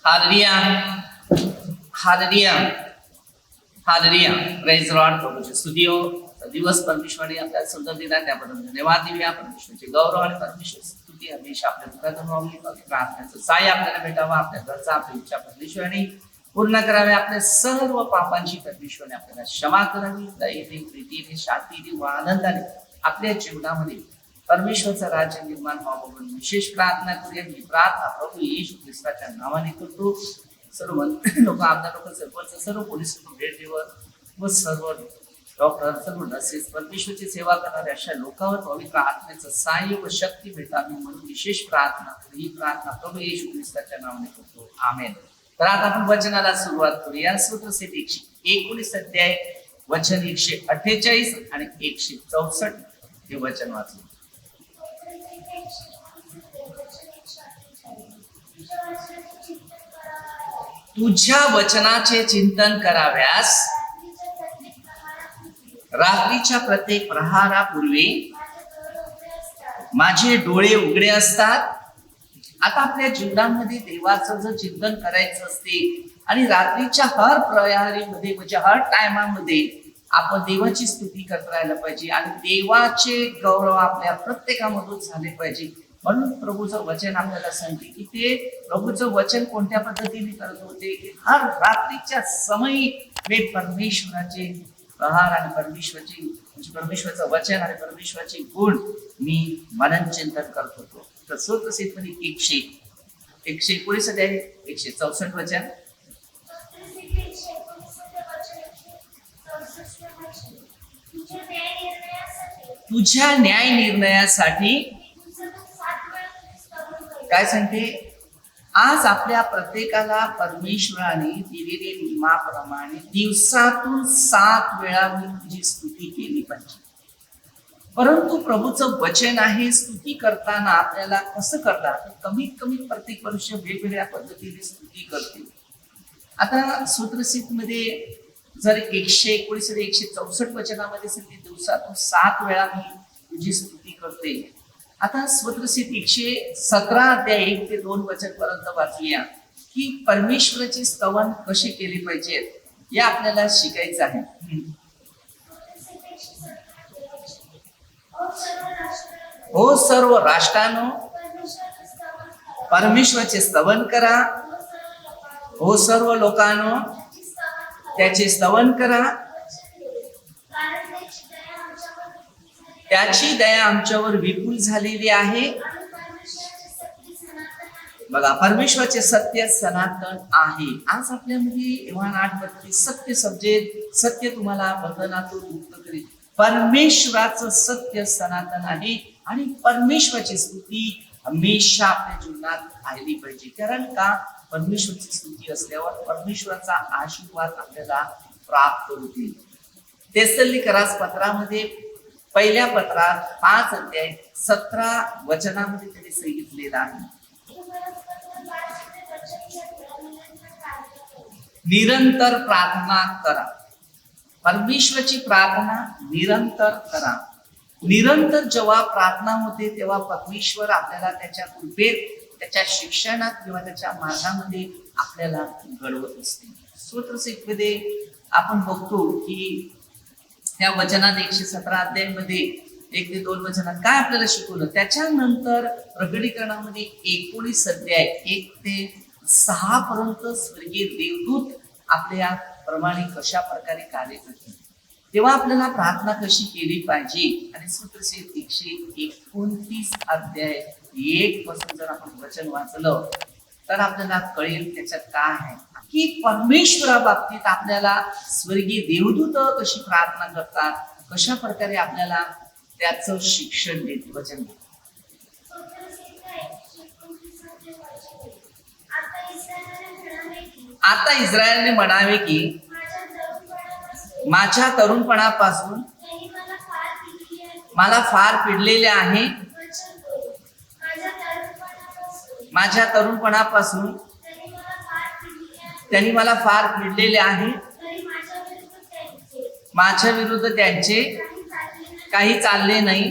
Hallelujah, hallelujah, hallelujah. Praise lord. प्रभूची स्तुती हो. दिवस परमेश्वराने आपल्याला सुंदर दिला, त्याबद्दल धन्यवाद देऊया. परमेश्वराचे गौरव आणि परमेश्वराची स्तुती हमेशा आपल्या दुःखातून व्हावी. प्रार्थनेचं साय आपल्याला भेटावं. आपल्या घरचा आपली इच्छा परमेश्वराने पूर्ण करावे. आपल्या सर्व पापांची परमेश्वराने आपल्याला क्षमा करावी. दयेने, प्रीतीने, शांतीने व आनंदाने आपल्या जीवनामध्ये परमेश्वरचं राज्य निर्माण व्हावं म्हणून विशेष प्रार्थना करूया. ही प्रार्थना प्रभू येशू ख्रिस्ताच्या नावाने करतो. सर्व लोक, आमदार लोक, सरपंच, सर्व पोलीस भेट देवत व सर्व डॉक्टर, सर्व नर्सेस, परमेश्वरची सेवा करणाऱ्या अशा लोकांवर पवित्र आत्म्याचं सहाय्य व शक्ती भेटावी म्हणून विशेष प्रार्थना. ही प्रार्थना प्रभू येशू ख्रिस्ताच्या नावाने करतो. आमेन. तर आता आपण वचनाला सुरुवात करूया. सूत्रसेट 119 अध्याय वचन 148 आणि 164 हे वचन वाचू. तुझ्या वचनाचे चिंतन कराव्यास रात्रीच्या प्रत्येक प्रहारापूर्वी माझे डोळे उघडे असतात. आता आपल्या जीवनामध्ये देवाचं जर चिंतन करायचं असते आणि रात्रीच्या हर प्रहरीमध्ये म्हणजे हर टायमामध्ये आपण देवाची स्तुती करत राहायला पाहिजे आणि देवाचे गौरव आपल्या प्रत्येकामधून झाले पाहिजे. म्हणून प्रभूचं वचन आपल्याला सांगते की ते प्रभूचं वचन कोणत्या पद्धतीने करत होते की हर रात्रीच्या समयी मी परमेश्वराचे प्रहार आणि परमेश्वराचं वचन आणि परमेश्वराचे गुण मी मनन चिंतन करत होतो. तर सूत्रसेट मध्ये 119 अध्याय 164 वचन. तुझ्या न्याय निर्णयासाठी काय सांगते. आज आपल्या प्रत्येकाला परमेश्वराने दिलेले नियमाप्रमाणे दिवसातून 7 वेळा मी तुझी स्तुती केली पाहिजे. परंतु प्रभूचं वचन आहे स्तुती करताना आपल्याला कसं करतात, कमीत कमी प्रत्येक वर्ष वेगवेगळ्या पद्धतीने स्तुती करते. आता सूत्रसीत मध्ये जर 119 आणि 164 वचनामध्ये सांगते दिवसातून 7 वेळा मी तुझी स्तुती करते. आता सूत्रसीत 117 अध्याय 1 ते 2 वचन पर्यंत वाचूया की परमेश्वराचे स्तवन कसे केले पाहिजेत या आपल्याला शिकायचं आहे. हो सर्व राष्ट्रांनो परमेश्वराचे स्तवन करा. हो सर्व लोकांनो त्याचे स्तवन करा. त्याची दया आमच्यावर विपुल झालेली आहे. बघा, परमेश्वराचे सत्य सनातन आहे. आज आपल्यामध्ये योहान 8:32 सत्य समजेल, सत्य तुम्हाला बंधनातून मुक्त करेल. परमेश्वराचं सत्य सनातन आहे आणि परमेश्वराची स्तुती हमेशा आपल्या जीवनात राहिली पाहिजे. कारण का, परमेश्वराची स्तुती असल्यावर परमेश्वराचा आशीर्वाद आपल्याला प्राप्त होतील. तेसल्लीकरास पत्रामध्ये पहिल्या पत्रात 5 अध्याय 17 वचनामध्ये त्यांनी सांगितलेलं आहे, निरंतर प्रार्थना करा. परमेश्वराची प्रार्थना निरंतर करा. निरंतर जेव्हा प्रार्थना होते तेव्हा परमेश्वर आपल्याला त्याच्या कृपेत, त्याच्या शिक्षणात किंवा त्याच्या मार्गामध्ये आपल्याला घडवत असते. सूत्रसेटमध्ये आपण बघतो की त्या वचनात 117 अध्यायामध्ये 1 ते 2 वचनात काय आपल्याला शिकवलं. त्याच्यानंतर प्रकटीकरणामध्ये 19 अध्याय 1 ते 6 पर्यंत स्वर्गीय देवदूत आपल्या प्रमाणे कशा प्रकारे कार्य करतील, तेव्हा आपल्याला प्रार्थना कशी केली पाहिजे. आणि सूत्रसेट 129 अध्याय 1 पासून जर आपण वचन वाचलं तर आपल्याला कळेल त्याच्यात काय आहे की परमेश्वरा बाबतीत आपल्याला स्वर्गीय देवदूत कशी प्रार्थना करतात, कशा प्रकारे आपल्याला त्याचं शिक्षण देत वचन. आता इस्रायलने म्हणावे की माझ्या तरुणपणापासून मला फार पिडलेले आहे. माझ्या तरुणपणापासून त्यांनी मला फार पिडलेले आहे. माझ्या विरुद्ध त्यांचे काही चालले नाही.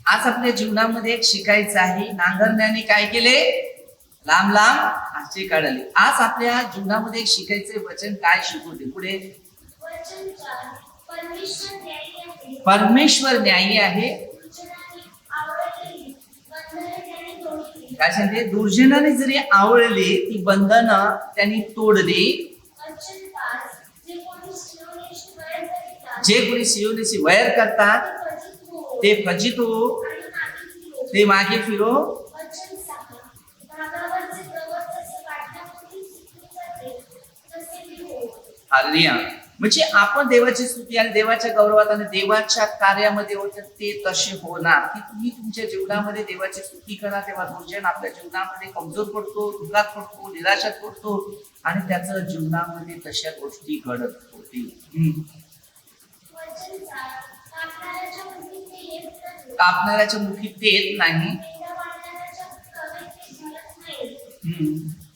आज आपल्या जीवनामध्ये एक शिकायचं आहे. नांगरण्याने काय केले? लांब लांब आचे काढले. आज आपल्या जीवनामध्ये एक शिकायचे वचन काय शिकवते पुढे? वचन 4 परमेश्वर न्यायी आहे. परमेश्वर न्यायी आहे. दुर्जनांनी आवडलेली बंधने त्याने तोडली. काय सांगते? दुर्जनाने जरी आवडली ती बंधनं त्यांनी तोडली. वचन 5 जे कोणी सियोनीशी वैर करीतात, जे कोणी सियोनीशी वैर करतात ते फजित हो ते फजित हो, आणि मागे फिरो. ते मागे फिरो. वचन 6 भागावरचे गवत जसे काढण्यापूर्वी सुकून जाते तसे ते हो. हालेलुया. म्हणजे आपण देवाची स्तुती आणि देवाच्या गौरवात आणि देवाच्या कार्यामध्ये होते ते तसे होणार की तुम्ही तुमच्या जीवनामध्ये देवाची स्तुती करा, तेव्हा दुर्जन आपल्या जीवनामध्ये कमजोर पडतो, दुःखात पडतो, निराशात पडतो आणि त्याचं जीवनामध्ये तशा गोष्टी घडत होतील. वचन 7 कापणाऱ्याच्या मुठीत ते येत नाही. कापणाऱ्याच्या मुठीत ते येत नाही. पेंढा बांधणाऱ्याच्या कवेत ते झुलत नाही. हम्म.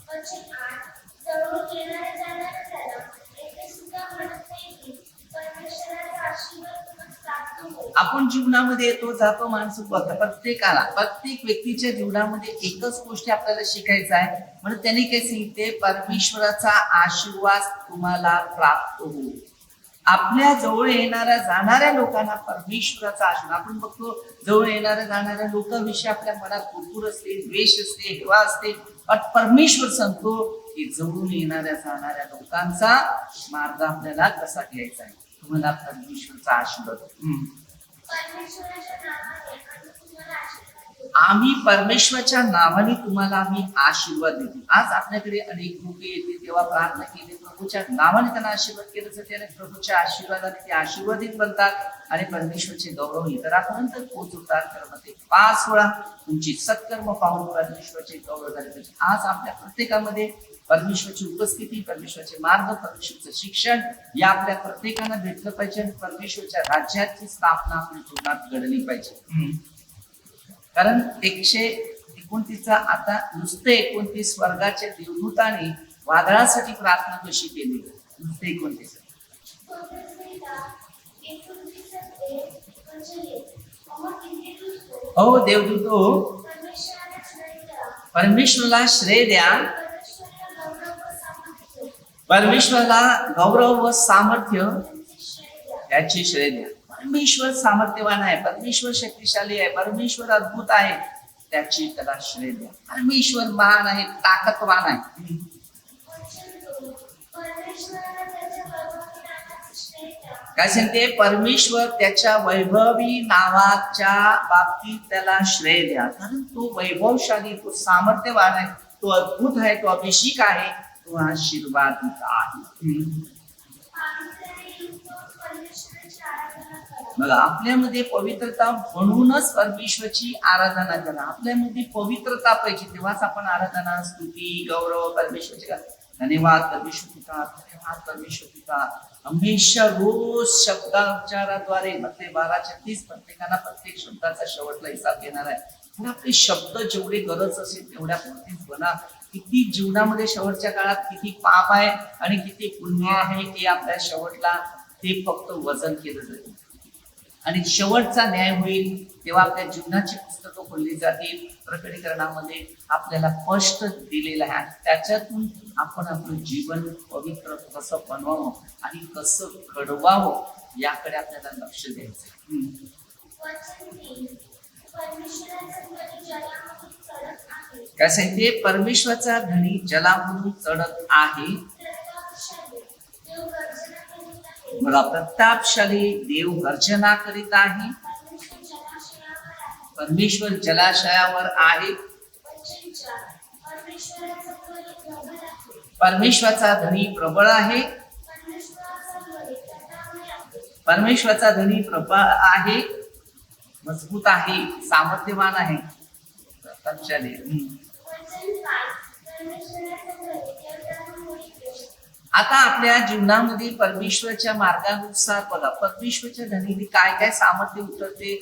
वचन 8 जवळून येणाऱ्या जाणाऱ्या त्याला येथे सुद्धा म्हणत नाही की परमेश्वराचा आशीर्वाद तुला प्राप्त हो. आपण जीवनामध्ये येतो जातो माणसं बघा, प्रत्येकाला प्रत्येक व्यक्तीच्या जीवनामध्ये एकच गोष्ट आपल्याला शिकायचं आहे. म्हणून त्यांनी काय सांगितले? परमेश्वराचा आशीर्वाद तुम्हाला प्राप्त हो. आपल्या जवळ येणाऱ्या जाणाऱ्या लोकांना परमेश्वराचा आशीर्वाद. आपण बघतो जवळ येणाऱ्या जाणाऱ्या लोकांविषयी आपल्या मनात कुरकुर असते, द्वेष असते, हेवा असते. पण परमेश्वर सांगतो की जवळून येणाऱ्या जाणाऱ्या लोकांचा मार्ग आपल्याला कसा घ्यायचा आहे. तुम्हाला परमेश्वरचा आशीर्वाद. परमेश्वराच्या नावाने आम्ही तुम्हाला आशीर्वाद देतो. आम्ही परमेश्वराच्या नावाने तुम्हाला आम्ही आशीर्वाद देतो. आज आपल्याकडे अनेक लोक येते तेव्हा प्रार्थना केली, प्रभूच्या नावाने त्यांना आशीर्वाद केलं जाते आणि प्रभूच्या आशीर्वादाने ते आशीर्वादित बनतात आणि परमेश्वरचे गौरव इतरांपर्यंत पोहोचवतात. तर मग ते 5 वेळा तुमची सत्कर्म पाहून परमेश्वरचे गौरव झाले पाहिजे. आज आपल्या प्रत्येकामध्ये परमेश्वराची उपस्थिती, परमेश्वराचे मार्ग, परमेश्वरचं शिक्षण या आपल्या प्रत्येकाला भेटलं पाहिजे आणि परमेश्वरच्या राज्याची स्थापना आपल्या जीवनात घडली पाहिजे. कारण 129 आता नुसते 29 स्वर्गाच्या देवदूताने वादळासाठी प्रार्थना कशी केली? नुसते 29 स्तोत्रसंहिता 29 म्हणजे अमर किती दुसतो. हो देवदूत हो, परमेश्वराला श्रेय द्या. परमेश्वराला श्रेय द्या. परमेश्वराला गौरव व सामर्थ्य परमेश्वराला गौरव व सामर्थ्य त्यांचे श्रेय द्या. याची श्रेय द्या. परमेश्वर सामर्थ्यवान आहे, परमेश्वर शक्तिशाली आहे, परमेश्वर अद्भुत आहे, त्याची त्याला श्रेय द्या. परमेश्वर महान आहे, ताकदवान आहे. वचन 2 परमेश्वराला त्याच्या वैभवी नावाचे श्रेय द्या. काय सांगते? परमेश्वर त्याच्या वैभवी नावाच्या बाबतीत त्याला श्रेय द्या. कारण तो वैभवशाली, तो सामर्थ्यवान आहे, तो अद्भुत आहे, तो अभिषेक आहे, तो आशीर्वादित आहे. पावित्र्याने युक्त परमेश्वराची आराधना करा. बघा, आपल्यामध्ये पवित्रता म्हणूनच परमेश्वराची आराधना करा. आपल्यामध्ये पवित्रता पाहिजे, तेव्हाच आपण आराधना, स्तुती, गौरव परमेश्वराची. धन्यवाद परमेश्वर पिता, धन्यवाद परमेश्वर पिता. हमेशा रोज शब्दाचाराद्वारे मते 12:30 प्रत्येकाला प्रत्येक शब्दाचा शेवटला हिसाब घेणार आहे. पण आपले शब्द जेवढे गरज असेल तेवढ्या पुरतीच बना. किती जीवनामध्ये शेवटच्या काळात किती पाप आहे आणि किती पुण्य आहे ते आपल्या शेवटला ते फक्त वजन केलं जाईल आणि शेवटचा न्याय होईल तेव्हा आपल्या जीवनाची पुस्तकं खोलली जातील. प्रकटीकरणामध्ये आपल्याला स्पष्ट दिलेलं आहे. त्याच्यातून आपण आपलं जीवन पवित्र कसं बनवावं आणि कसं घडवावं याकडे आपल्याला लक्ष द्यायचं. वचन 3 परमेश्वराचा ध्वनी जलामधून चढत आहे. काय सांगते? परमेश्वराचा ध्वनी जलामधून चढत आहे. प्रतापशाली देव गर्जना करीत आहे. मला प्रतापशाली देव गर्जना करीत आहे. परमेश्वर जलाशयावर आहे. परमेश्वर जलाशयावर आहे. वचन 4 परमेश्वराचा ध्वनी प्रबळ आहे. परमेश्वराचा ध्वनी प्रबळ आहे. परमेश्वराचा ध्वनी प्रतापमय आहे. परमेश्वराचा ध्वनी प्रबळ आहे, मजबूत आहे, सामर्थ्यवान आहे, प्रतापशाली. वचन 5 परमेश्वराचा ध्वनी देवदारांमुळे आहे. आता आपल्या जीवनामध्ये परमेश्वराच्या मार्गानुसार बघा, परमेश्वराच्या ध्वनीने काय काय सामर्थ्य उतरते,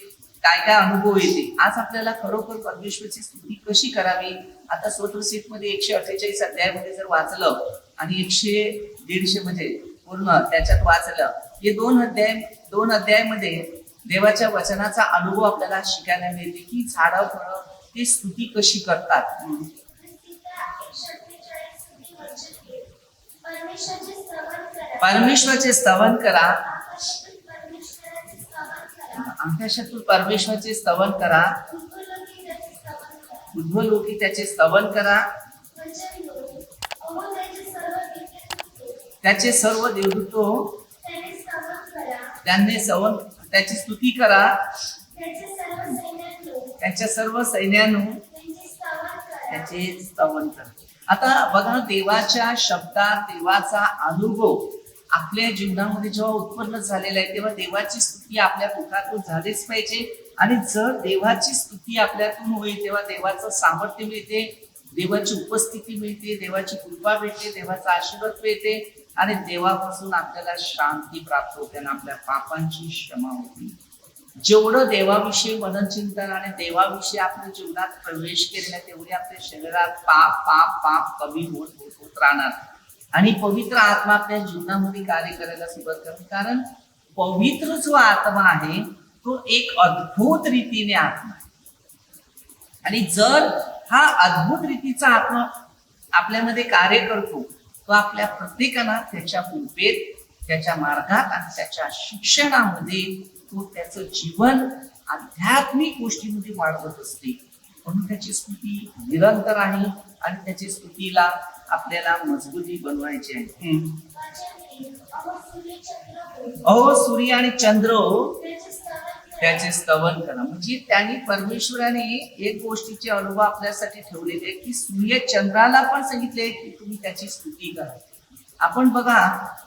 काय काय अनुभव येते. आज आपल्याला खरोखर परमेश्वराची स्तुती कशी करावी. आता स्तोत्रसीतमध्ये 148 अध्यायामध्ये जर वाचलं आणि 100-150 म्हणजे पूर्ण त्याच्यात वाचलं, हे दोन अध्यायामध्ये देवाच्या वचनाचा अनुभव आपल्याला शिकायला मिळते की झाडं फळं ते स्तुती कशी करतात. सीता 147 स्तुती वर्जन केली. परमेश्वराचे स्तवन करा. परमेश्वराचे स्तवन करा. आकाशातील परमेश्वराचे स्तवन करा. आकाशातून परमेश्वराचे स्तवन करा. उर्ध्वलोकी त्याचे स्तवन करा. उर्ध्वलोकी त्याचे स्तवन करा. वचन लो. अहो त्याचे सर्व दिव्यदूतो. त्याचे सर्व देवदूतो त्याने स्तवन करा. त्यांनी त्याची स्तुती करा. त्याचे सर्व सैन्यांनो. त्याच्या सर्व सैन्यानो त्यांचे स्तवन करा. त्याचे स्तवन करा. आता बघा, देवाच्या शब्दात देवाचा अनुभव आपल्या जीवनामध्ये जेव्हा उत्पन्न झालेला आहे तेव्हा देवाची स्तुती आपल्या मुखातून झालीच पाहिजे. आणि जर देवाची स्तुती आपल्यातून होईल तेव्हा देवाचं सामर्थ्य मिळते, देवाची उपस्थिती मिळते, देवाची कृपा मिळते, देवाचा आशीर्वाद मिळते आणि देवापासून आपल्याला शांती प्राप्त होते आणि आपल्या पापांची क्षमा होते. जेवढं देवाविषयी मनचिंतन आणि देवाविषयी आपल्या जीवनात प्रवेश केलेला तेवढी आपल्या शरीरात पाप पाप पाप कमी होत राहणार आणि पवित्र आत्मा आपल्या जीवनामध्ये कार्य करायला सुरुवात करणार. कारण पवित्र जो आत्मा आहे तो एक अद्भुत रीतीने आत्मा आहे आणि जर हा अद्भुत रीतीचा आत्मा आपल्यामध्ये कार्य करतो तो आपल्या प्रत्येकाला त्याच्या कृपेत, त्याच्या मार्गात आणि त्याच्या शिक्षणामध्ये तो त्याचं जीवन आध्यात्मिक गोष्टीमध्ये वाढवत असते. म्हणून त्याची स्तुती निरंतर आहे आणि त्याची स्तुतीला आपल्याला मजबूती बनवायची आहे. वचन लो. अहो सूर्य चंद्र हो. अहो सूर्य आणि चंद्र त्याचे स्तवन करा. त्याचे स्तवन करा. म्हणजे त्यांनी परमेश्वराने एक गोष्टीचे अनुभव आपल्यासाठी ठेवलेले की सूर्य चंद्राला पण सांगितले की तुम्ही त्याची स्तुती करा. आपण बघा,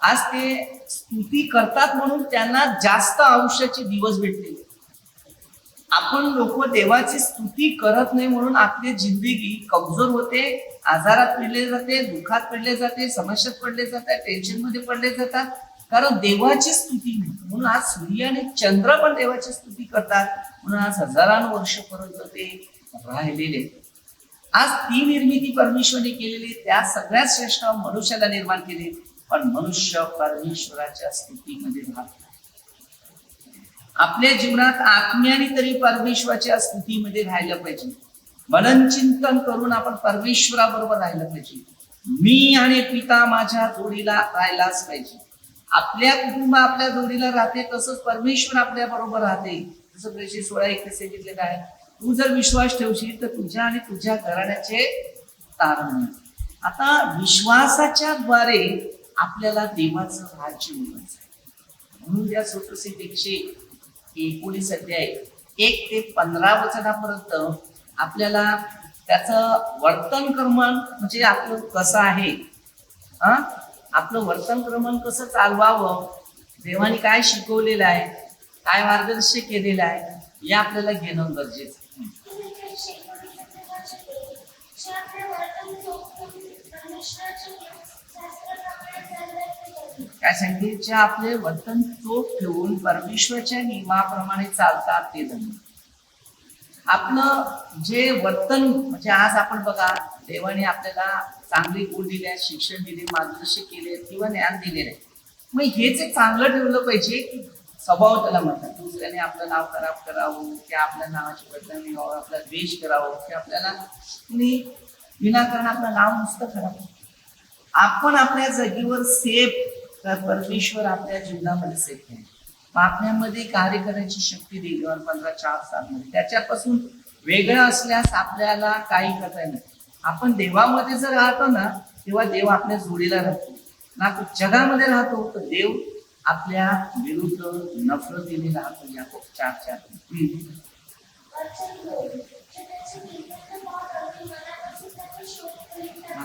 आज ते स्तुती करतात म्हणून त्यांना जास्त आयुष्याचे दिवस भेटले. आपण लोक देवाची स्तुती करत नाही म्हणून आपली जिंदगी कमजोर होते, आजारात पडले जाते, दुःखात पडले जाते, समस्यात पडले जातात, टेन्शन मध्ये पडले जातात. कारण देवाची स्तुती नाही. म्हणून आज सूर्य आणि चंद्र पण देवाची स्तुती करतात. म्हणून आज हजारांनो वर्षापर्यंत ते राहिलेले. आज ती निर्मिती परमेश्वराने केलेली, त्या सगळ्यात श्रेष्ठ मनुष्याला निर्माण केले, पण मनुष्य परमेश्वराच्या स्तुतीमध्ये राहत. आपल्या जीवनात आत्म्याने तरी परमेश्वराच्या स्तुतीमध्ये राहिलं पाहिजे. मनन चिंतन करून आपण परमेश्वराबरोबर राहिलं पाहिजे. मी आणि पिता माझ्या जोडीला राहायलाच पाहिजे. आपल्या कुटुंब आपल्या जोडीला राहते तसंच परमेश्वर आपल्या बरोबर राहते. जसं प्रेषित 16:31 सांगितलेलं आहे, तू जर विश्वास ठेवशील तर तुझ्या आणि तुझ्या घराण्याचे तारण होईल. आता विश्वासाच्या द्वारे आपल्याला देवाचं राज्य मिळवायचं आहे. म्हणून त्या सोतोसित 119 अध्याय 1 ते 15 वचनापर्यंत आपल्याला त्याचं वर्तन क्रमण म्हणजे आपलं कसं आहे, आपलं वर्तन क्रमण कसं चालवावं, देवाने काय शिकवलेलं आहे, काय मार्गदर्शन केलेलं आहे, हे आपल्याला घेणं गरजेचं आहे. काय सांगितले, जे आपले वर्तन चोख ठेवून परमेश्वराच्या नियमाप्रमाणे चालतात ते धन्य. आपलं जे वर्तन म्हणजे आज आपण बघा, देवाने आपल्याला चांगले गुण दिले आहेत, शिक्षण दिले, मार्गदर्शन केले किंवा ज्ञान दिलेलं आहे. मग हेच एक चांगलं ठेवलं पाहिजे की स्वभाव त्याला म्हणतात. दुसऱ्याने आपलं नाव खराब करावं, की आपल्या नावाची बदनामी व्हावं, आपला द्वेष करावं, की आपल्याला कुणी विनाकारण आपलं नाव नुसतं खराब. आपण आपल्या जागेवर सेफ, तर परमेश्वर आपल्या जीवनामध्ये सेफ आहे. आपल्यामध्ये कार्य करायची शक्ती देईल 15:4 त्याच्यापासून वेगळं असल्यास आपल्याला काही करता येईल. आपण देवामध्ये जर राहतो ना तेव्हा देव आपल्या जोडीला राहतो ना, तो जगामध्ये राहतो तर देव आपल्या विरुद्ध नफरतीने राहतो. याकोब 4:4.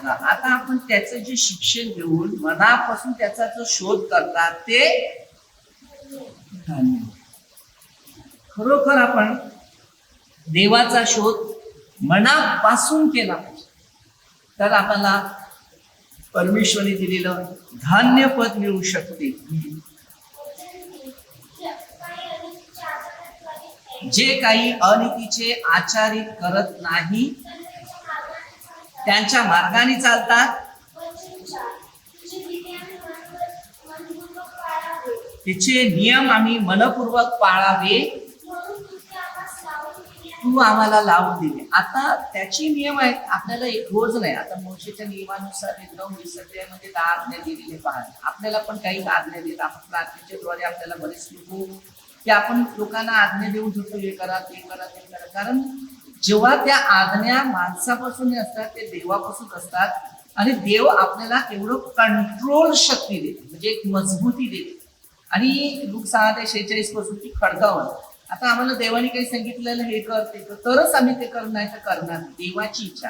आता आपण त्याचं जे शिक्षण घेऊन मनापासून त्याचा जो शोध करतात ते खरोखर आपण देवाचा शोध मनापासून केला पाहिजे, तर आपल्याला परमेश्वराने दिलेलं धान्य पद मिळू शकते. जे काही अनितीचे आचारित करत नाही, त्यांच्या मार्गाने चालतात, तिचे नियम आम्ही मनपूर्वक पाळावे म्हणून तुझे आम्हास लावून दिले आहे. तू आम्हाला लावून दिले. आता त्याची नियम आहेत, आपल्याला एक रोज नाही. आता मोशेच्या नियमानुसार 9-20 अध्यायामध्ये 10 आज्ञा दिलेले पहा. आपल्याला पण काही आज्ञा देत, आपण प्रार्थनेच्या द्वारे आपल्याला बरेच लोक की आपण लोकांना आज्ञा देऊ शकतो, हे करा ते करा ते करा. कारण जेव्हा त्या आज्ञा माणसापासून असतात ते देवापासून असतात आणि देव आपल्याला तेवढं कंट्रोल शक्ती देते, म्हणजे एक मजबूती देते. आणि लूक 6:46 पासून ती खडकावून. आता आम्हाला देवाने काही सांगितलेलं हे कर ते कर तरच आम्ही ते करणार, नाही तर करणार नाही. देवाची इच्छा.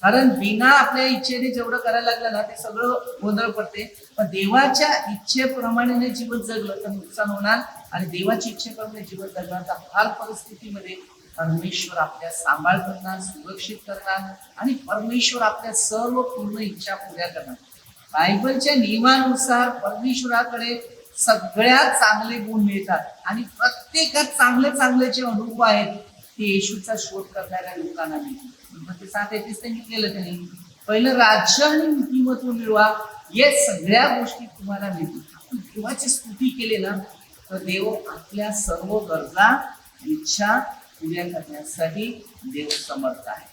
कारण बिना आपल्या इच्छेने जेवढं करायला लागलं ना ते सगळं गोंधळ पडते. पण देवाच्या इच्छेप्रमाणे जीवन जगलं तर नुकसान होणार आणि देवाची इच्छेप्रमाणे जीवन जगणार तर हर परिस्थितीमध्ये परमेश्वर आपल्या सांभाळ करणार, सुरक्षित करणार आणि परमेश्वर आपल्या सर्व पूर्ण इच्छा पुऱ्या करणार. बायबलच्या नियमानुसार परमेश्वराकडे सगळ्यात चांगले गुण मिळतात आणि प्रत्येकात चांगले चांगले जे अनुभव आहेत ते येशूचा शोध करणाऱ्या लोकांना मिळतात. 7:31 सांगितलेलं त्यांनी, पहिलं राज्य आणि नीतिमत्व मिळवा, या सगळ्या गोष्टी तुम्हाला मिळतील. आपण देवाची स्तुती केली ना तर देव आपल्या सर्व गरजा इच्छा पुऱ्या करण्यासाठी देव समर्थ आहे.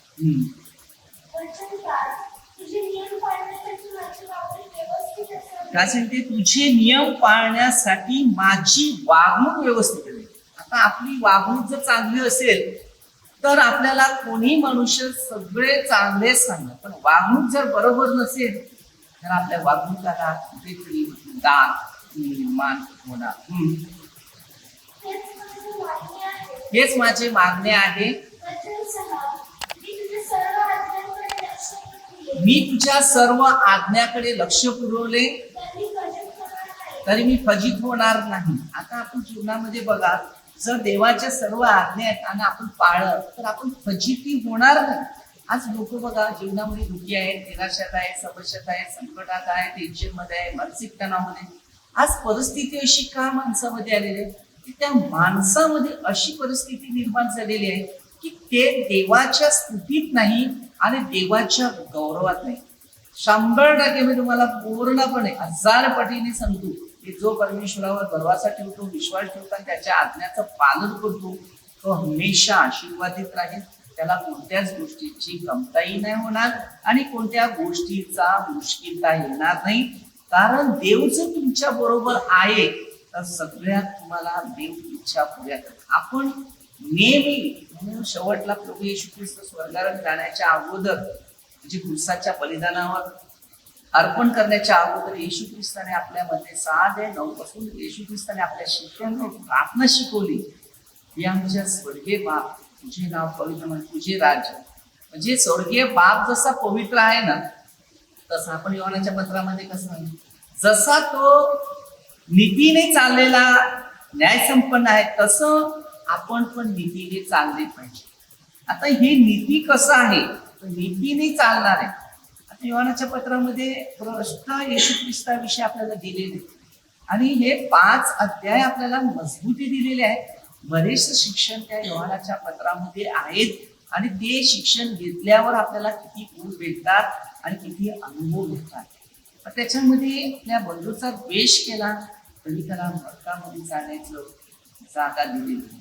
वचन 5 तुझे नियम पाळण्यासाठी माझी वागणूक व्यवस्थित असावी. काय सांगते, तुझे नियम पाळण्यासाठी माझी वागणूक व्यवस्थित आहे. आता आपली वागणूक जर चांगली असेल तर आपल्याला कोणी मनुष्य सगळे चांगले सांगणार. पण वागणूक जर बरोबर नसेल तर आपल्या वागणुकाला कुठेतरी दाग निर्माण होणार. हेच माझे मागणे आहे. हेच माझे मागणे आहे. वचन 6 मी तुझ्या सर्व आज्ञाकडे लक्ष पुरवले तरी मी फजित होणार नाही. आता आपण जीवनामध्ये बघा, जर देवाच्या सर्व आज्ञा आहेत आणि आपण पाळलं तर आपण फजिती होणार नाही. आज लोक बघा जीवनामध्ये दुःखी आहेत, निराशात आहेत, समस्यात आहेत, संकटात आहे, टेन्शन मध्ये आहे, मानसिक तणावामध्ये. आज परिस्थिती अशी का माणसामध्ये आलेली आहे की त्या माणसामध्ये अशी परिस्थिती निर्माण झालेली आहे की ते देवाच्या स्तुतीत नाही आणि देवाच्या गौरवात नाही. 100% मी तुम्हाला पूर्णपणे 1000 पटीने सांगतो की जो परमेश्वरावर भरवसा ठेवतो, विश्वास ठेवतो आणि त्याच्या आज्ञाचं पालन करतो तो हमेशा आशीर्वादित राहील. त्याला कोणत्याच गोष्टीची कमताई नाही होणार आणि कोणत्या गोष्टीचा मुश्किलता येणार नाही. कारण देव जर तुमच्या बरोबर आहे तर सगळ्यात तुम्हाला देव इच्छा पुऱ्या करतो. आपण नेहमी म्हणून शेवटला प्रभू येशू ख्रिस्त स्वर्गावर जाण्याच्या अगोदर म्हणजे क्रूसाच्या बलिदानावर अर्पण करण्याच्या अगोदर येशू ख्रिस्ताने आपल्यामध्ये 6:9 पासून येशू ख्रिस्ताने आपल्या शिष्यांना प्रार्थना शिकवली की आमच्या स्वर्गीय बाप तुझे नाव पवित्र म्हणजे तुझे राज्य. म्हणजे स्वर्गीय बाप जसा पवित्र आहे ना तसा आपण योहानाच्या पत्रामध्ये कसं जसा तो नीतीने चाललेला न्यायसंपन्न आहे तसं आपण पण नीतीने चालले पाहिजे. आता हे नीती कसं आहे तर नीतीने चालणार आहे. आता योहानाच्या पत्रामध्ये प्रश्न येशू ख्रिस्ताविषयी आपल्याला दिलेले आणि हे 5 अध्याय आपल्याला मजबूती दिलेले आहेत. बरेचसे शिक्षण त्या योहानाच्या पत्रामध्ये आहेत आणि ते शिक्षण घेतल्यावर आपल्याला किती गुण भेटतात आणि किती अनुभव भेटतात. त्याच्यामध्ये आपल्या बंधूचा द्वेष केला तरी त्याला नरकामध्ये जाण्याचं जागा दिलेली.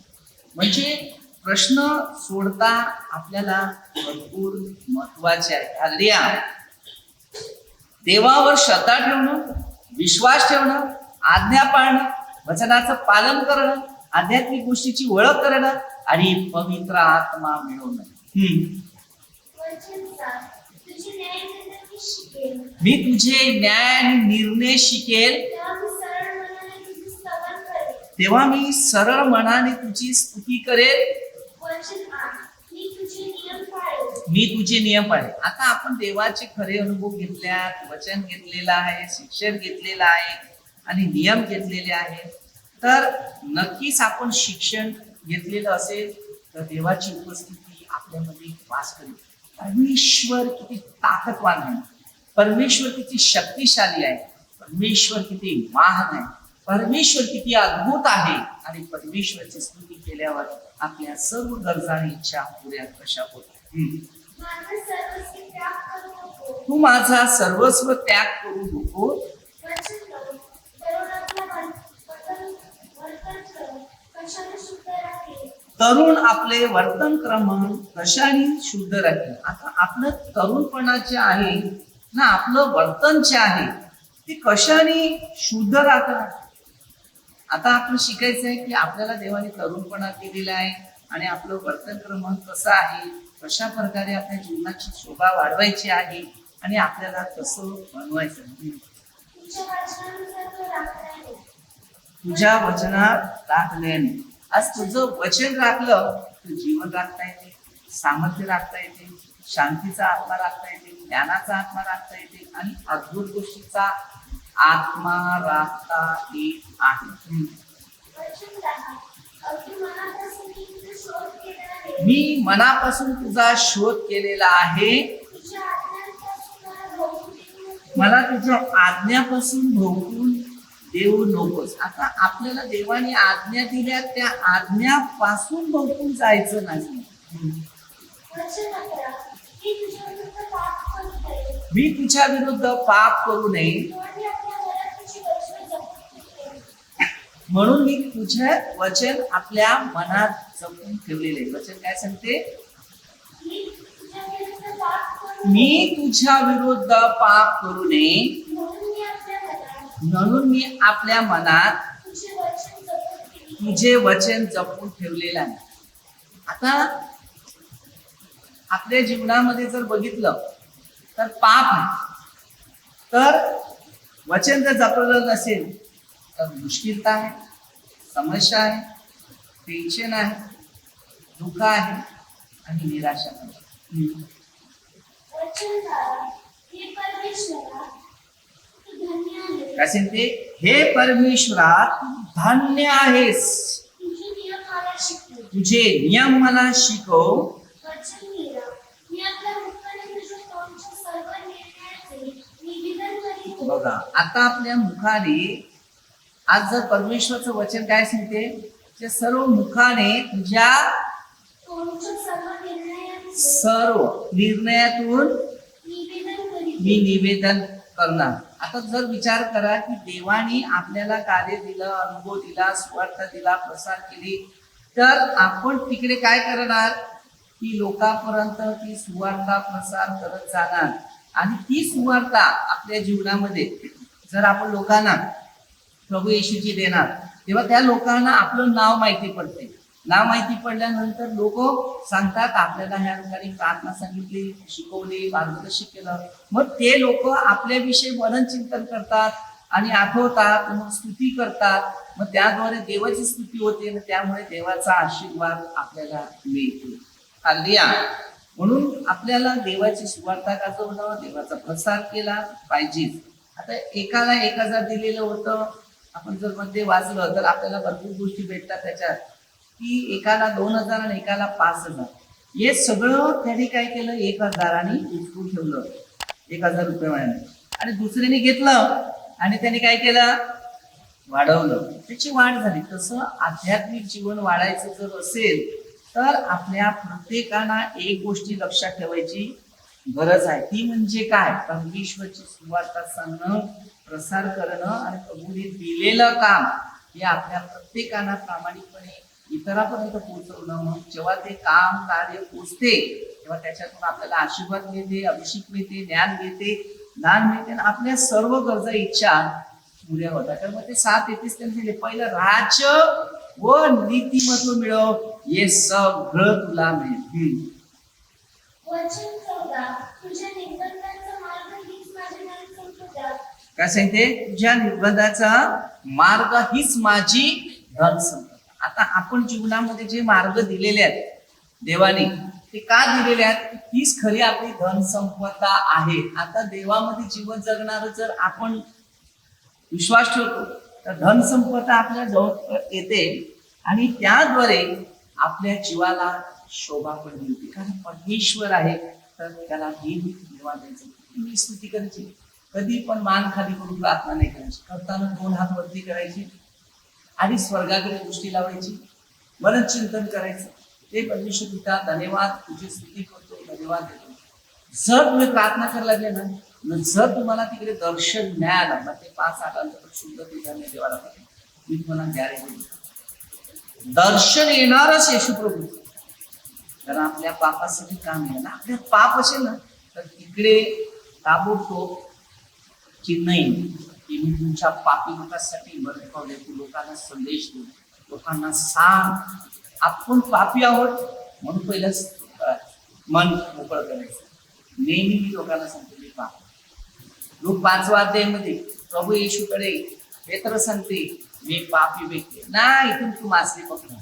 म्हणजे प्रश्न सोडता आपल्याला भरपूर महत्वाचे आहे. हालेलुया. देवावर श्रद्धा ठेवणं, विश्वास ठेवणं, आज्ञा पाळणं, वचनाचं पालन करणं, आध्यात्मिक गोष्टीची ओळख करणं आणि पवित्र आत्मा मिळवणं. वचन 7 तुझे न्याय निर्णय मी शिकेल. मी तुझे न्याय आणि निर्णय शिकेल तेव्हा मी सरळ मनाने तुझी स्तुती करेल. तेव्हा मी सरळ मनाने तुझी स्तुती करेल. वचन 8 मी तुझे नियम पाळेल. मी तुझे नियम पाळेल. आता आपण देवाचे खरे अनुभव घेतल्यात, वचन घेतलेलं आहे, शिक्षण घेतलेलं आहे आणि नियम घेतलेले आहेत. तर नक्कीच आपण शिक्षण घेतलेलं असेल तर देवाची उपस्थिती आपल्यामध्ये वास करेल. परमेश्वर किती ताकदवान आहे, परमेश्वर किती शक्तिशाली आहे, परमेश्वर किती महान आहे, परमेश्वर किती अद्भुत आहे आणि परमेश्वराची स्तुती केल्यावर आपल्या सर्व गरजा आणि इच्छा पुऱ्या कशा होतात. माझे सर्वस्व त्याग करू नको. तू माझा सर्वस्व त्याग करू नको. वचन 9 तरुणातला बंधन तरुण आपले वर्तन क्रम कशाने शुद्ध राखतील. आता आपलं तरुणपणाचे आहे ना, आपलं वर्तन जे आहे ते कशाने शुद्ध राखणार. आता आपण शिकायचं आहे की आपल्याला देवाने तरुणपणा दिलेला आहे आणि आपलं वर्तन क्रम कसं आहे, कशा प्रकारे आपल्या जीवनाची शोभा वाढवायची आहे आणि आपल्याला कसं बनवायचं. तुझ्या वचनानुसार तो राखण्याने. तुझ्या वचनात राखल्याने. आज तुझं वचन राखलं तर जीवन राखता येते, सामर्थ्य राखता येते, शांतीचा आत्मा राखता येते, ज्ञानाचा आत्मा राखता येते आणि अद्भुत गोष्टीचा आत्मा राखता येत आहे. वचन राखा. अगदी मनापासून मी तुझा शोध केला आहे. मी मनापासून तुझा शोध केलेला आहे. तुझ्या आज्ञांपासून मला भोगू देऊ नको. मला तुझ्या आज्ञापासून भोगून देऊ नकोस. आता आपल्याला देवाने आज्ञा दिल्या, त्या आज्ञापासून भोगून जायचं नाही. वचन 11. मी तुझ्या विरुद्ध पाप करू नये. मी तुझ्या विरुद्ध पाप करू नये देवाने आपल्या मनात तुझी वचने जपून ठेवली. म्हणून मी तुझे वचन आपल्या मनात जपून ठेवलेले. वचन काय सांगते? मी तुझ्या विरुद्ध पाप करू मी तुझ्या विरुद्ध पाप करू नये म्हणून मी आपल्या मनात म्हणून मी आपल्या मनात तुझे वचन जपून ठेवले. तुझे वचन जपून ठेवलेलं आहे. आता आपल्या जीवनामध्ये जर बघितलं तर पाप आहे, तर वचन जर जपलं नसेल तर मुश्किलता आहे, समस्या आहे, टेन्शन आहे, दुःख आहे आणि निराशा आहे. वचनदारा, हे परमेश्वरा, तू धन्य आहेस. काय सांगते? हे परमेश्वरा तू धन्य आहेस. तुझे नियम मला शिकव. तुझे नियम मला शिकव. वचन मेरा, मी आपल्या मुखाने तुझ्या तोंडच्या सर्व निर्णयाचे निवेदन करीत. बघा, आता आपल्या मुखाने आज जर परमेश्वरचं वचन काय सांगते? ते सर्व मुखाने तुझ्या तोंडच्या सर्व निर्णयाचे सर्व निर्णयातून निवेदन करीत. मी निवेदन करणार. आता जर विचार करा की देवाने आपल्याला कार्य दिलं, अनुभव दिला, स्वार्थ दिला, प्रसार केली, तर आपण तिकडे काय करणार? ती लोकांपर्यंत ती सुवार्ता प्रसार करत जाणार. आणि ती सुवार्ता आपल्या जीवनामध्ये जर आपण लोकांना प्रभू येशूची देणार, तेव्हा त्या लोकांना आपलं नाव माहिती पडते. नाव माहिती पडल्यानंतर लोक सांगतात आपल्याला ह्या लोकांनी प्रार्थना सांगितली, शिकवली, मार्गदर्शन केलं. मग ते लोक आपल्याविषयी मनन चिंतन करतात आणि आठवतात, मग स्तुती करतात. मग त्याद्वारे देवाची स्तुती होते आणि त्यामुळे देवाचा आशीर्वाद आपल्याला मिळतो. हालेलुया. म्हणून आपल्याला देवाची सुवार्ता गाजवणं, देवाचा प्रसार केला पाहिजे. आता एकाला 1000 दिलेलं होतं. आपण जर मध्ये वाचलं तर आपल्याला भरपूर गोष्टी भेटतात त्याच्यात, की एकाला 2000 आणि एकाला 5000. हे सगळं त्यांनी काय केलं? 1000 आणि उचलून ठेवलं 1000 रुपये मिळाले. आणि दुसऱ्याने घेतलं आणि त्याने काय केलं? वाढवलं. त्याची वाढ झाली. तसं आध्यात्मिक जीवन वाढायचं जर असेल तर आपल्या प्रत्येकाला एक गोष्टी लक्षात ठेवायची गरज आहे. ती म्हणजे काय? परमेश्वरची सुवार्ता सांगणं, प्रसार करणं आणि प्रभूने दिलेलं काम हे आपल्या प्रत्येकाला प्रामाणिकपणे इतरांपर्यंत पोहोचवणं. मग जेव्हा ते काम कार्य पोचते तेव्हा त्याच्यातून आपल्याला आशीर्वाद मिळते, अभिषेक मिळते, ज्ञान मिळते, दान मिळते आणि आपल्या सर्व गरजा इच्छा पुऱ्या होतात. तर मग ते 7 येतेच त्यांनी दिले. पहिलं राज्य व नीतिमत्व मिळव, हे सगळं तुला मिळेल. वचन 14. तुझ्या निर्बंधांचा मार्ग हीच माझी धनसंपदा. काय सांगते? तुझ्या निर्बंधाचा मार्ग हीच माझी धनसंपदा. आता आपण जीवनामध्ये जे मार्ग दिलेले आहेत देवाने, ते का दिलेले आहेत? हीच खरी आपली धनसंपदा आहे. आता देवामध्ये जीवन जगणार जर आपण विश्वास ठेवतो तर धनसंपदा आपल्या जवळ येते आणि त्याद्वारे आपल्या जीवाला शोभा पण मिळते. कारण परमेश्वर आहे तर त्याला देवा द्यायचं. मी स्तुती करायची, कधी पण मान खाली करून प्रार्थना नाही करायची. करताना 2 हात वरती करायची आणि स्वर्गाकडे दृष्टी लावायची, मनन चिंतन करायचं. ते परमेश्वर पिता धन्यवाद, तुझी स्तुती करतो, धन्यवाद देतो. जर तुम्ही प्रार्थना करायला लागले ना, जर तुम्हाला तिकडे दर्शन मिळालं, मग ते 5 आठवड्यानंतर शुद्ध देवाला पाहिजे. मी तुम्हाला गॅरेंटी देतो. दर्शन येणारच येशू प्रभू. तर आपल्या पापासाठी काम आहे ना, आपल्या पाप असेल ना तर तिकडे ताबडतोब चिन्ह येईल की मी तुमच्या पापी लोकांसाठी मरण पावले. तू लोकांना संदेश दे, लोकांना सांग आपण पापी आहोत म्हणून पहिलंच मन मोकळं करायचं. नेहमी मी लोकांना सांगतो मी पाप. लोक 5व्या अध्यायामध्ये प्रभू येशूकडे पेत्र सांगते मी पापी व्यक्ती नाही, इथून तू मासली पकडा.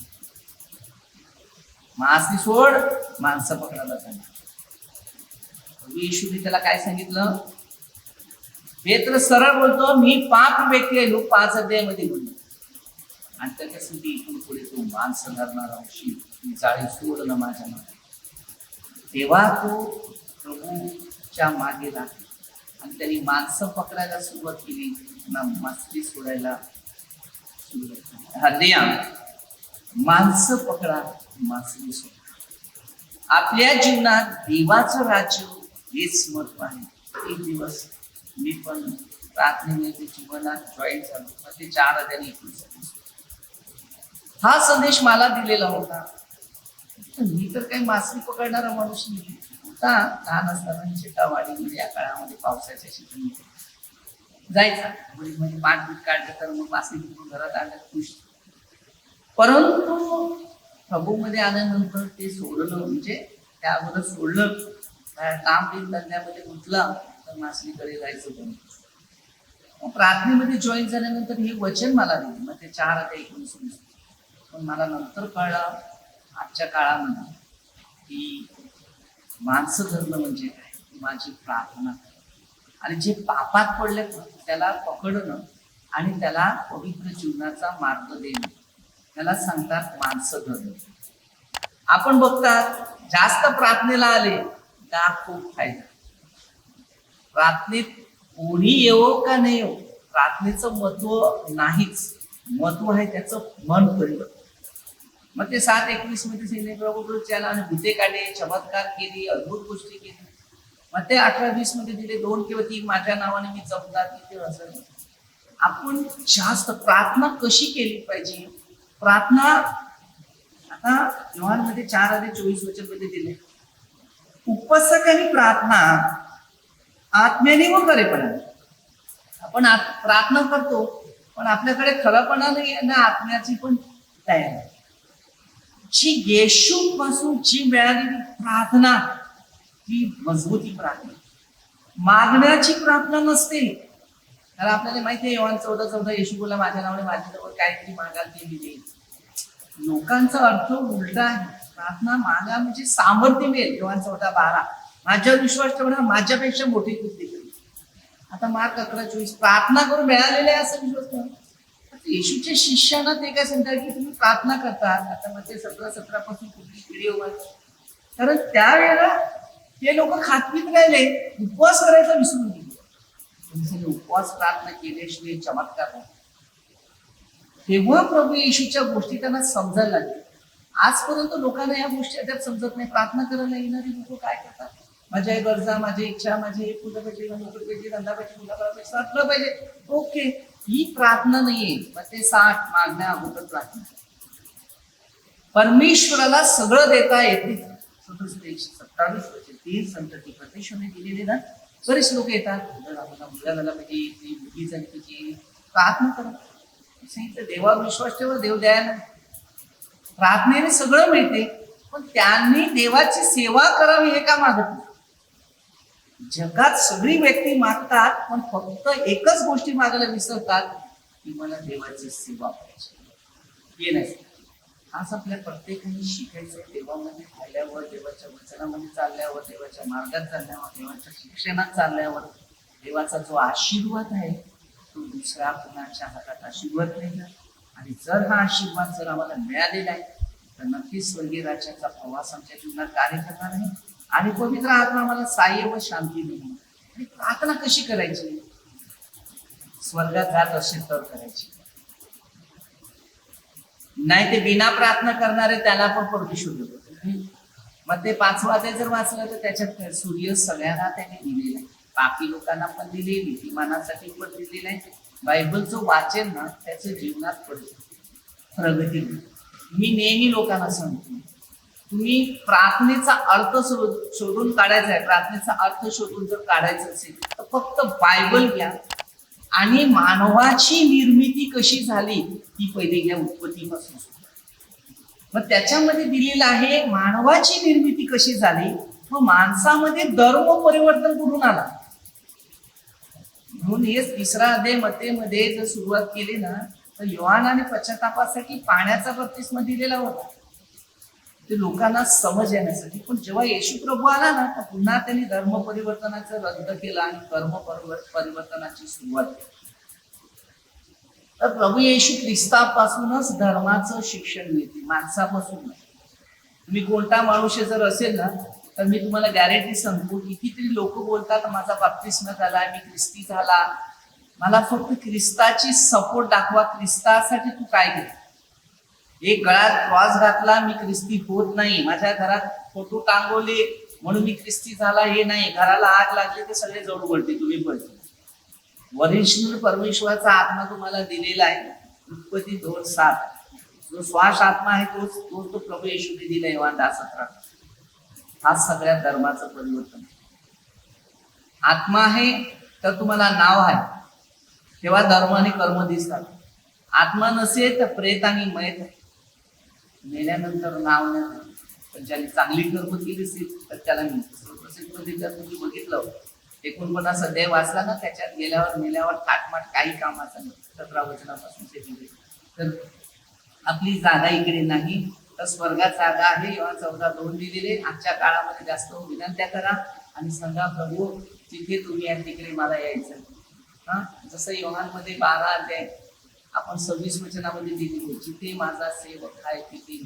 मासली सोड, माणसं पकडायला जाणार. प्रभू येशूने त्याला काय सांगितलं? पेत्र सरळ बोलतो मी पापी व्यक्ती आहे. लोक 5 अध्यायामध्ये बोलतो आणि त्याच्यासाठी इथून पुढे तू माणसं धरणार होशील, ती जाळी सोडलं माझ्या मागे. तेव्हा तो प्रभूच्या मागे लागला आणि त्यांनी माणसं पकडायला सुरुवात केली, मासली सोडायला सुरुवात केली. हल्ल्या माणसं पकडा, मासली सोडा. आपल्या जीवनात देवाचं राज्य हेच महत्व आहे. एक दिवस मी पण प्रार्थनेमध्ये जीवनात जॉईन झालो. मग ते 4 अध्याय 19 हा संदेश मला दिलेला होता. मी तर काही मासली पकडणारा माणूस नाही होता. लहान असताना शेतावाडीमध्ये या काळामध्ये पावसाच्या ठिकाणी जायचा, म्हणजे पाठबीट काढलं तर मग मासली पकडून घरात आणलं खुश. परंतु प्रभूमध्ये आल्यानंतर ते सोडलं, म्हणजे त्या अगोदर सोडलं, काम बिन धंद्यामध्ये गुंतला तर मासलीकडे जायचं पण. मग प्रार्थनेमध्ये जॉईन झाल्यानंतर हे वचन मला दिले. मग ते 4 अध्याय 19 पण मला नंतर कळलं आजच्या काळामध्ये की माणसं धरणं म्हणजे काय, माझी प्रार्थना आणि जे पापात पडले त्याला पकडणं आणि त्याला पवित्र जीवनाचा मार्ग देणं, त्याला सांगतात माणसं धरणं. आपण बघतात जास्त प्रार्थनेला आले का खूप फायदा. प्रार्थनेत कोणी येवो का नाही येवो, प्रार्थनेचं महत्व नाहीच. महत्व आहे त्याचं मन परिवर्तन. मग ते 7:21 मध्ये सैन्य प्रभू त्याला आणि भूते काढले, चमत्कार केली, अद्भुत गोष्टी केली. मग ते 18-20 मध्ये दिले 2 किंवा 3 माझ्या नावाने मी जमतात तिथे असं. आपण जास्त प्रार्थना कशी केली पाहिजे? प्रार्थना आता योहानमध्ये 4:24 मध्ये दिले, उपवासाने प्रार्थना आत्म्याने व खरेपणाने. आपण प्रार्थना करतो पण आपल्याकडे खरंपणा नाही आणि आत्म्याची पण तयारी. जी येशू पासून जी मिळालेली प्रार्थना ती मजबूती प्रार्थना, मागण्याची प्रार्थना नसते. तर आपल्याला माहिती आहे योहान 14:14 येशू बोला माझ्या नावाने माझ्याजवळ काहीतरी मागाल ते मिळेल. लोकांचा अर्थ उलटा आहे. प्रार्थना मागा म्हणजे सामर्थ्य मिळेल. योहान 14:12 माझ्यावर विश्वास ठेवणार माझ्यापेक्षा मोठी कृती करेल. आता मार्क 11:24 प्रार्थना करून मिळालेले आहे असं विश्वास ठेवा. येशूच्या शिष्यांना ते काय सांगतात की तुम्ही प्रार्थना करतात. आता मग ते 17 पासून कुठली व्हिडिओ कारण त्यावेळेला ते लोक खातपीत राहिले, उपवास करायचा विसरून गेले. उपवास प्रार्थना केल्याशिवाय चमत्कार नाही. तेव्हा प्रभू येशूच्या गोष्टी त्यांना समजायला लागल्या. आजपर्यंत लोकांना या गोष्टी अद्याप समजत नाही. प्रार्थना करायला येणारी लोक काय करतात? माझ्या गरजा, माझी इच्छा, माझी फुलं पाहिजे, नोकरी पाहिजे, धंदा पाहिजे, मुला पाहिजे, साधलं पाहिजे. ओके, ही प्रार्थना नाहीये. मग ते 60 मागण्या अगोदर प्रार्थना. परमेश्वराला सगळं देता येते. 127 3 संतती परमेश्वरने दिलेले ना. बरेच लोक येतात, आपल्याला मुलगा झाला पाहिजे, मुलगी झाली पाहिजे, प्रार्थना करा. देवावर विश्वास ठेवा, देव द्यायला. प्रार्थनेने सगळं मिळते, पण त्यांनी देवाची सेवा करावी हे का मागत नाही? जगात सगळी व्यक्ती मागतात पण फक्त एकच गोष्टी मागायला विसरतात की मला देवाची सेवा पाहिजे. हे नाही. आज आपल्या प्रत्येकाने शिकायचं. देवामध्ये राहिल्यावर, देवाच्या वचनामध्ये चालल्यावर, देवाच्या मार्गात चालल्यावर, देवाच्या शिक्षणात चालल्यावर देवाचा जो आशीर्वाद आहे तो दुसऱ्या कुणाच्या हातात आशीर्वाद नाही. आणि जर हा आशीर्वाद जर आम्हाला मिळालेला आहे तर नक्कीच स्वर्गीय राज्याचा प्रवास आमच्या जीवनात कार्य करणार आहे आणि पवित्र आत्मा आम्हाला साह्य व शांती देईल. आणि प्रार्थना कशी करायची? स्वर्गात जात असेल तर करायची, नाही ते बिना प्रार्थना करणारे त्याला पण परमेश्वर देतो. मग ते 5वं अध्याय जर वाचलं तर त्याच्यात सूर्य सगळ्यांना त्याने दिलेला आहे. पापी लोकांना पण दिले, नीतिमानासाठी पण दिलेलं आहे. बायबलचं वाचन ना त्याचं जीवनात प्रगती होईल. मी नेहमी लोकांना सांगतो, तुम्ही प्रार्थनेचा अर्थ शोधून काढायचा आहे, प्रार्थनेचा अर्थ शोधून जर काढायचा असेल तर फक्त बायबल घ्या आणि मानवाची निर्मिती कशी झाली ती पहिले घ्या, उत्पत्तीपासून. मग त्याच्यामध्ये दिलेलं आहे मानवाची निर्मिती कशी झाली, मग माणसामध्ये धर्म परिवर्तन कुठून आला. म्हणून हेच 3रा अध्याय मत्तेमध्ये जर सुरुवात केली ना तर योहानाने पश्चातापासाठी पाण्याचा बप्तिस्मा दिलेला होता, ते लोकांना समज येण्यासाठी. पण जेव्हा येशू प्रभू आला ना तर पुन्हा त्यांनी धर्म परिवर्तनाचं रद्द केलं आणि कर्म परिवर्तनाची सुरुवात केली. तर प्रभू येशू ख्रिस्तापासूनच धर्माचं शिक्षण मिळते, माणसापासून नाही. तुम्ही कोणता मनुष्य जर असेल ना तर मी तुम्हाला गॅरंटी सांगतो, कितीतरी लोक बोलतात माझा बाप्तिस्मा झाला, मी ख्रिस्ती झाला. मला फक्त ख्रिस्ताची सपोर्ट दाखवा, ख्रिस्तासाठी तू काय केलं. एक गळ्यात क्रॉस घातला मी ख्रिस्ती होत नाही, माझ्या घरात फोटो टांगवले म्हणून मी ख्रिस्ती झाला हे नाही, घराला आग लागली ते सगळे जळू पडते, तुम्ही पडते. वरिष्ठ परमेश्वराचा आत्मा तुम्हाला दिलेला आहे. उत्पत्ती 2:7 जो श्वास आत्मा आहे तोच तो प्रभू येशूने दिला. योहान 10:17 हा सगळ्या धर्माचं परिवर्तन. आत्मा आहे तर तुम्हाला नाव आहे, तेव्हा धर्म आणि कर्म दिसतात. आत्मा नसेल तर प्रेत आणि मयत आहे, मेल्यानंतर नाव नाही. पण ज्याने चांगली कर्म केली असेल तर त्याला मिळते. तुम्ही बघितलं 49 अध्याय वाचला ना, त्याच्यात मेल्यावर थाटमाट काही कामाचं नाही. 17 वचनापासून ते दिले. तर आपली जागा इकडे नाही तर स्वर्गात जागा आहे. योहान 14:2 दिलेले. आजच्या काळामध्ये जास्त विनंत्या करा आणि सांगा प्रभू तिथे तुम्ही आहे, तिकडे मला यायचं. हा जसं योहान मध्ये 12 अध्याय आपण 26 वचनामध्ये दिलेले, जिथे माझा सेवक आहे तिथे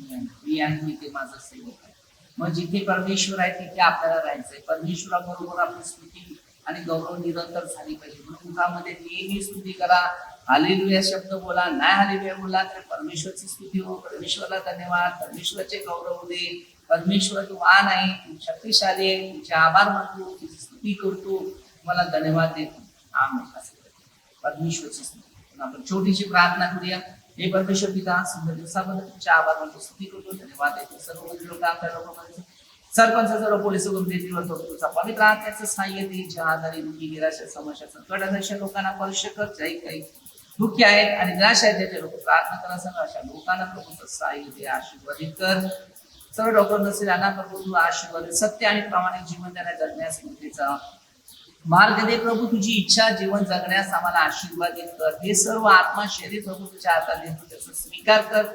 मी आहे, तिथे माझा सेवक आहे. मग जिथे परमेश्वर आहे तिथे आपल्याला राहायचंय. परमेश्वराबरोबर आपली स्तुती आणि गौरव निरंतर झाली पाहिजे. मुखामध्ये नेहमी स्तुती करा, हालेलुया शब्द बोला, नाही हालेलुया बोला तर परमेश्वरची स्तुती हो, परमेश्वरला धन्यवाद, परमेश्वराचे गौरव दे. परमेश्वर तू महान आहे, तू शक्तिशाली आहे, तुझे आभार मानतो, तुझी स्तुती करतो, तुम्हाला धन्यवाद देतो. आमेन. परमेश्वरची स्तुती. आपण छोटीशी प्रार्थना करूया. हे परमेश्वर पिता, सुंदर दिवसाबद्दल तुमचे आभार मानतो, स्तुती करतो, धन्यवाद देतो. सर्व लोक आपल्या लोकांमध्ये सरपंच सर्व पोलीस वगैरे तुझा पवित्र आत्म्याचं सहाय्य दे. ज्या आधारे दुःखी निराशा समस्या संकट अशा लोकांना स्पर्श कर. काही दुःखी आहेत आणि निराश आहेत ज्याचे लोक प्रार्थना करा सांगा, अशा लोकांना प्रभूचं सहाय्य दे, आशीर्वादित कर. सर्व डॉक्टर नसेल यांना प्रभू तू आशीर्वाद, सत्य आणि प्रामाणिक जीवन त्यांना जगण्यास मुक्तीचा मार्ग दे. प्रभू तुझी इच्छा जीवन जगण्यास आम्हाला आशीर्वादित कर. हे सर्व आत्मा शरीर प्रभू तुझ्या हातात देतो, त्याचा स्वीकार कर.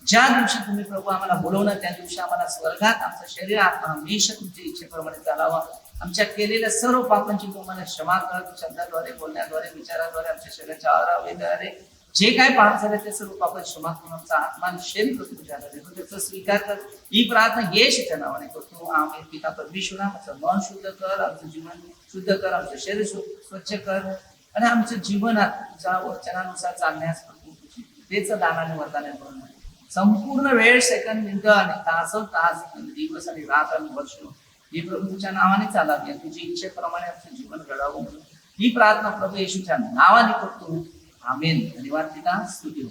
ज्या दिवशी तुम्ही प्रभू आम्हाला बोलवणार त्या दिवशी आम्हाला स्वर्गात आमचं शरीर आत्मा हमेशा तुमच्या इच्छेप्रमाणे चालावा. आमच्या केलेल्या सर्व पापांची तुम्हाला क्षमा कर. शब्दाद्वारे, बोलण्याद्वारे, विचाराद्वारे, आमच्या शरीराच्या आराधनेद्वारे जे काय पाप झाले ते सर्व पाप क्षमा करून आमचा आत्मा शरीर तुझ्या हातात देतो, त्याचा स्वीकार कर. ही प्रार्थना येशूच्या नावाने करतो. आमेन. पिता परमेश्वरा, आमचं मन शुद्ध कर, आमचं जीवन शुद्ध कर, आमचं शरीर स्वच्छ कर आणि आमच्या जीवनात तुझ्या वचनानुसार चालण्यास तेच दानाने वरदाने करून संपूर्ण वेळ, सेकंद, मिनिटं आणि तास, दिवस आणि रात आणि वर्ष हे प्रभू तुझ्या नावाने चालावी आणि तुझी इच्छेप्रमाणे आमचं जीवन घडावं. ही प्रार्थना प्रभू येशूच्या नावाने करतो. आमेन. धन्यवाद पिता, स्तुती.